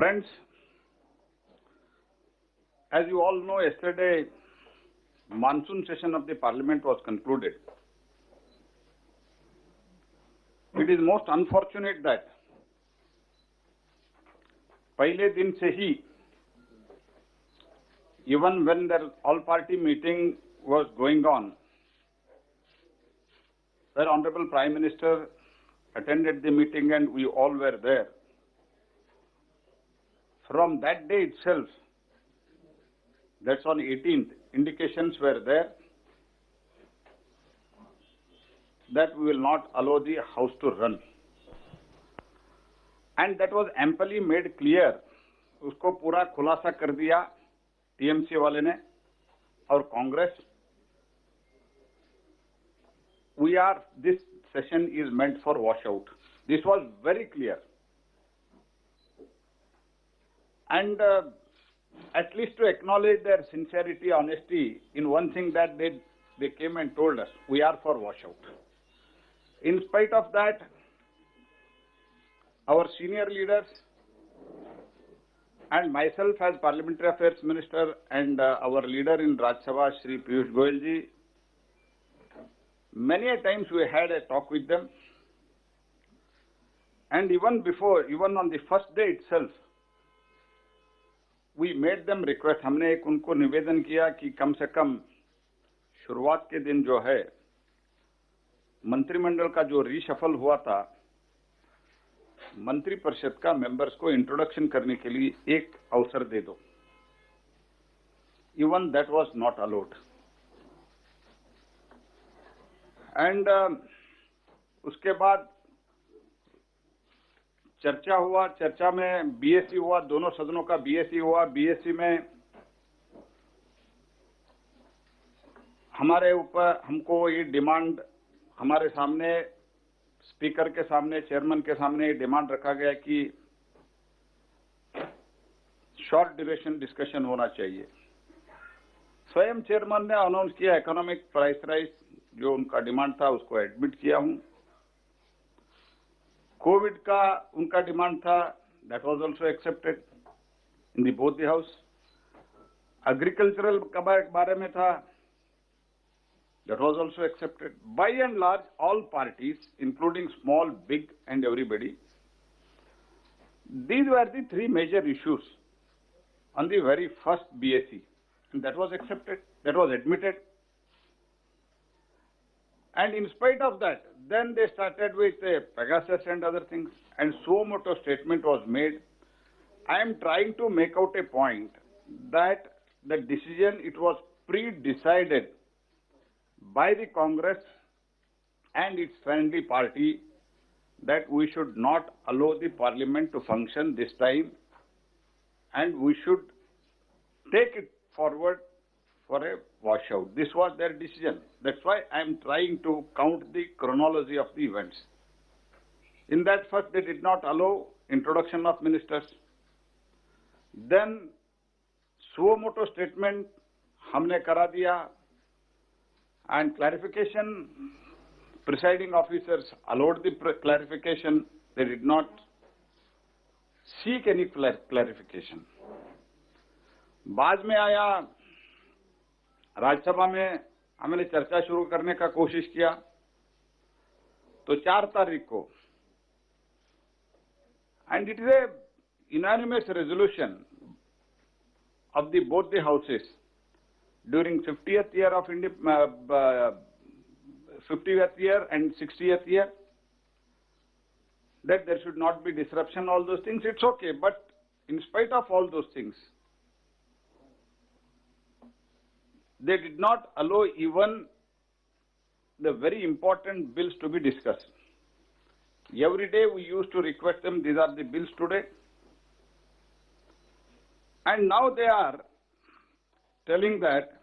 Friends, as you all know, yesterday monsoon session of the Parliament was concluded. It is most unfortunate that पहले दिन से ही, even when the all-party meeting was going on, the Honorable Prime Minister attended the meeting and we all were there. From that day itself, that's on 18th, indications were there that we will not allow the House to run. And that was amply made clear. उसको पूरा खुलासा कर दिया TMC वाले ने और Congress. This session is meant for washout. This was very clear. And at least to acknowledge their sincerity, honesty in one thing that they came and told us, we are for washout. In spite of that, our senior leaders and myself as Parliamentary Affairs Minister and our leader in Rajya Sabha, Shri Piyush Goyal ji, many a times we had a talk with them. And even on the first day itself, we made them request. हमने एक उनको निवेदन किया कि कम से कम शुरुआत के दिन जो है मंत्रिमंडल का जो रीशफल हुआ था, मंत्री परिषद का मेंबर्स को इंट्रोडक्शन करने के लिए एक अवसर दे दो. Even that was not allowed. And उसके बाद चर्चा हुआ. चर्चा में बीएससी हुआ, दोनों सदनों का बीएससी हुआ. बीएससी में हमारे ऊपर हमको ये डिमांड हमारे सामने स्पीकर के सामने, चेयरमैन के सामने ये डिमांड रखा गया कि शॉर्ट ड्यूरेशन डिस्कशन होना चाहिए. स्वयं चेयरमैन ने अनाउंस किया इकोनॉमिक प्राइस राइज, जो उनका डिमांड था उसको एडमिट किया हूं. कोविड का उनका डिमांड था, that was also accepted in the both the house. Agricultural का बारे में था, that was also accepted. By and large, all parties, including small, big, and everybody, these were the three major issues on the very first BSc, and that was accepted, that was admitted. And in spite of that, then they started with Pegasus and other things, and suo motu statement was made. I am trying to make out a point that the decision, it was pre-decided by the Congress and its friendly party that we should not allow the Parliament to function this time and we should take it forward for a washout. This was their decision. That's why I am trying to count the chronology of the events. In that, first they did not allow introduction of ministers. Then suo motu statement हमने करा दिया. And clarification, presiding officers allowed the clarification. They did not seek any clarification. बाद में आया, राज्यसभा में हमने चर्चा शुरू करने का कोशिश किया. तो 4 तारीख को, and it is a unanimous resolution of both the houses during 50th year of 50th year and 60th year, that there should not be disruption, all those things, it's okay. But in spite of all those things, they did not allow even the very important bills to be discussed. Every day we used to request them, these are the bills today. And now they are telling that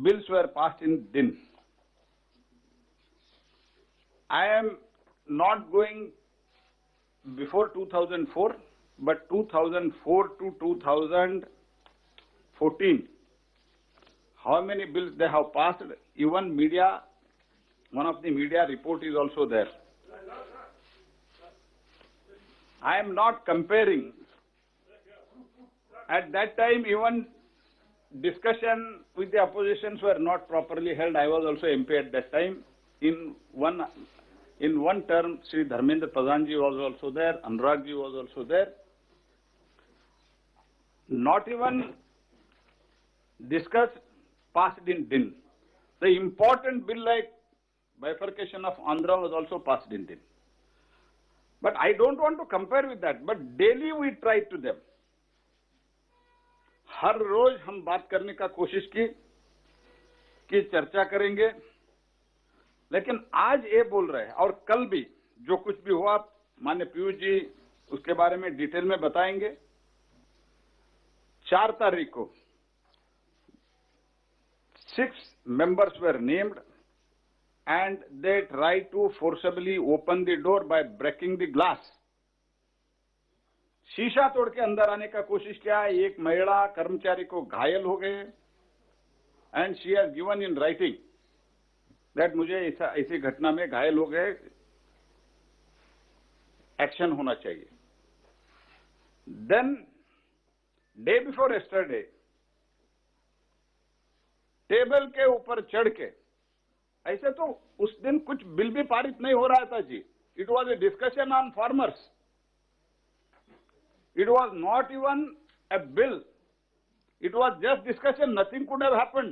bills were passed in din. I am not going before 2004, but 2004 to 2014, how many bills they have passed, even media, one of the media report is also there. I am not comparing. At that time, even discussion with the oppositions were not properly held. I was also MP at that time. In one term, Sri Dharmendra Pradhan ji was also there, Anurag ji was also there. Not even discussed, passed in din. The important bill like bifurcation of Andhra was also passed in din. But I don't want to compare with that. But daily we tried to them. हर रोज हम बात करने का कोशिश की कि चर्चा करेंगे, लेकिन आज ये बोल रहे हैं और कल भी जो कुछ भी हुआ माननीय पीयूष जी उसके बारे में डिटेल में बताएंगे। 4 तारीख को 6 members were named and they tried to forcibly open the door by breaking the glass. शीशा तोड़ के अंदर आने का कोशिश किया। एक महिला कर्मचारी को घायल हो गए and she has given in writing that मुझे ऐसी घटना में घायल हो गए, एक्शन होना चाहिए। Then day before yesterday table के ऊपर चढ़ के, ऐसे तो उस दिन कुछ बिल भी पारित नहीं हो रहा था जी। It was a discussion on farmers. It was not even a bill. It was just discussion. Nothing could have happened.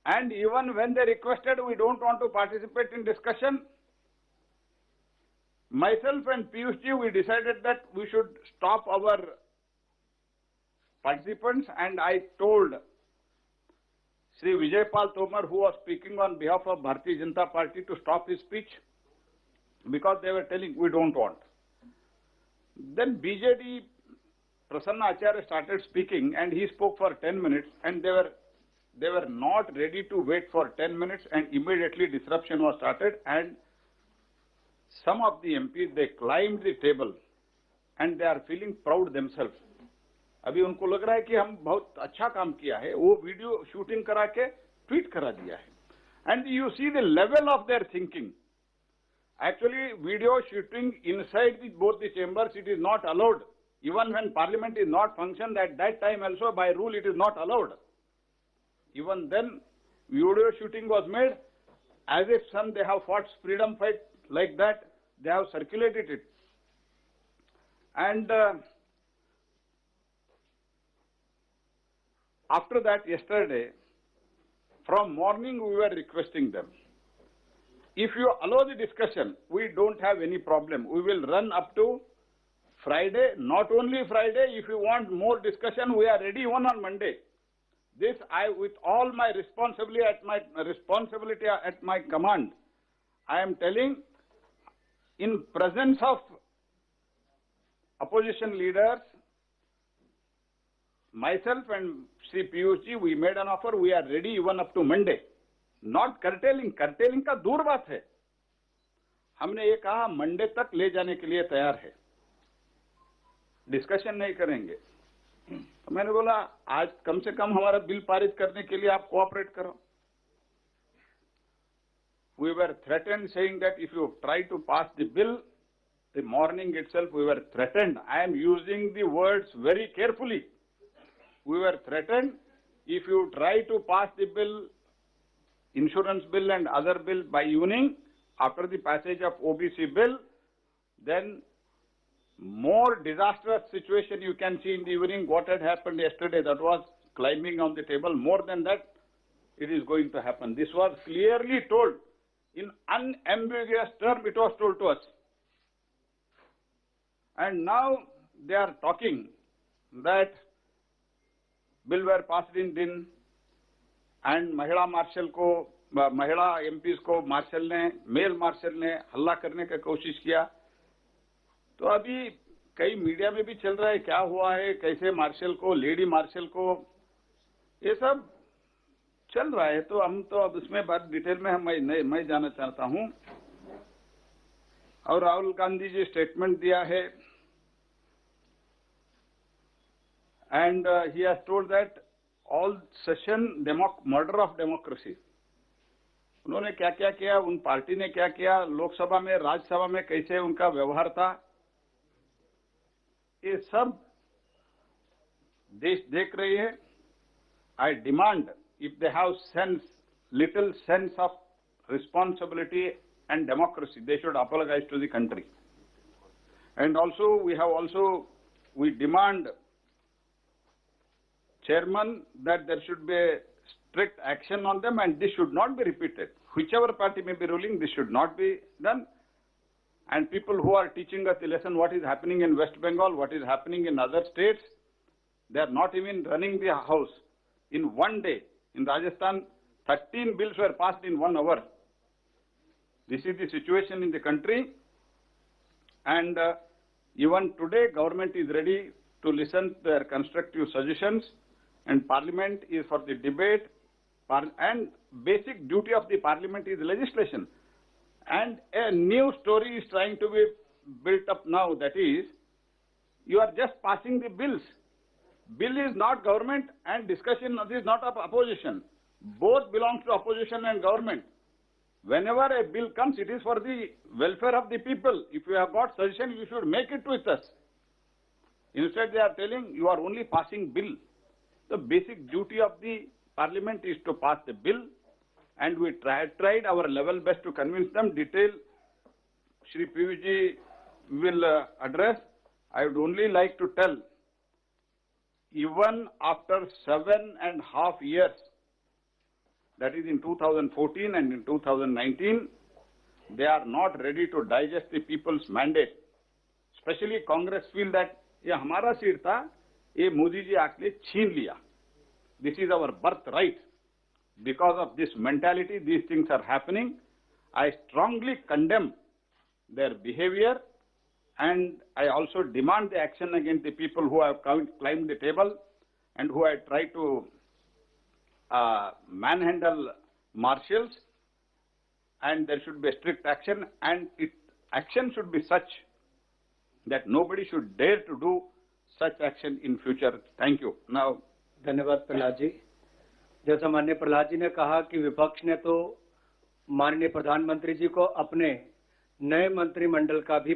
And even when they requested, we don't want to participate in discussion. Myself and Piyush ji, we decided that we should stop our participants, and I told Sri Vijaypal Tomar, who was speaking on behalf of Bharatiya Janata Party, to stop his speech because they were telling we don't want. Then BJD Prasanna Acharya started speaking, and he spoke for 10 minutes, and they were not ready to wait for 10 minutes, and immediately disruption was started, and some of the MPs, they climbed the table, and they are feeling proud themselves. अभी उनको लग रहा है कि हम बहुत अच्छा काम किया है, वो वीडियो शूटिंग करा के ट्वीट करा दिया है. And you see the level of their thinking. Actually, video shooting inside both the chambers, it is not allowed. Even when parliament is not functioned, at that time also by rule it is not allowed. Even then, video shooting was made as if they have fought freedom fight like that. They have circulated it. And after that, yesterday, from morning we were requesting them. If you allow the discussion, we don't have any problem. We will run up to Friday. Not only Friday, if you want more discussion, we are ready even on Monday. This with all my responsibility at my command, I am telling, in presence of opposition leaders, myself and Sri Piyush ji, we made an offer. We are ready even up to Monday. Not curtailing का दूर बात है. हमने ये कहा Monday तक ले जाने के लिए तैयार है, डिस्कशन नहीं करेंगे. तो मैंने बोला आज कम से कम हमारा बिल पारित करने के लिए आप कोऑपरेट करो. We were threatened saying that if you try to pass the bill, the morning itself we were threatened. I am using the words very carefully. We were threatened if you try to pass the bill, insurance bill and other bill by evening after the passage of OBC bill, then more disastrous situation you can see in the evening. What had happened yesterday, that was climbing on the table. More than that, it is going to happen. This was clearly told. In unambiguous term, it was told to us. And now they are talking that bill were passed in din, and महिला martial को, महिला MPs को martial ने, mail martial ने हल्ला करने का कोशिश किया. तो अभी कई मीडिया में भी चल रहा है क्या हुआ है, कैसे मार्शल को, लेडी मार्शल को, ये सब चल रहा है. तो हम तो अब उसमें बात डिटेल में मैं जाना चाहता हूं. और राहुल गांधी जी स्टेटमेंट दिया है, and he has told that all session murder of democracy. उन्होंने क्या क्या किया, उन पार्टी ने क्या किया, लोकसभा में, राज्यसभा में कैसे उनका व्यवहार था, ये सब देश देख रही है. I demand, if they have little sense of responsibility and democracy, they should apologize to the country. And also, we demand, Chairman, that there should be a strict action on them, and this should not be repeated. Whichever party may be ruling, this should not be done. And people who are teaching us the lesson what is happening in West Bengal, what is happening in other states, they are not even running the house. In one day, in Rajasthan, 13 bills were passed in 1 hour. This is the situation in the country. And even today, government is ready to listen to their constructive suggestions, and Parliament is for the debate. And basic duty of the Parliament is legislation. And a new story is trying to be built up now, that is, you are just passing the bills. Bill is not government, and discussion is not of opposition. Both belongs to opposition and government. Whenever a bill comes, it is for the welfare of the people. If you have got suggestion, you should make it with us. Instead, they are telling you are only passing bill. The basic duty of the Parliament is to pass the bill, and we tried our level best to convince them. Detail, Shri PVG will address. I would only like to tell, even after 7.5 years, that is in 2014 and in 2019, they are not ready to digest the people's mandate. Especially Congress feel that ये हमारा seat था, ये मोदी जी आके छीन लिया. This is our birthright. Because of this mentality, these things are happening. I strongly condemn their behavior, and I also demand the action against the people who have climbed the table and who have tried to manhandle marshals, and there should be strict action, and action should be such that nobody should dare to do such action in future. Thank you. Now, धन्यवाद प्रहलाद जी. जैसा माननीय प्रहलाद जी ने कहा कि विपक्ष ने तो माननीय प्रधानमंत्री जी को अपने नए मंत्रिमंडल का भी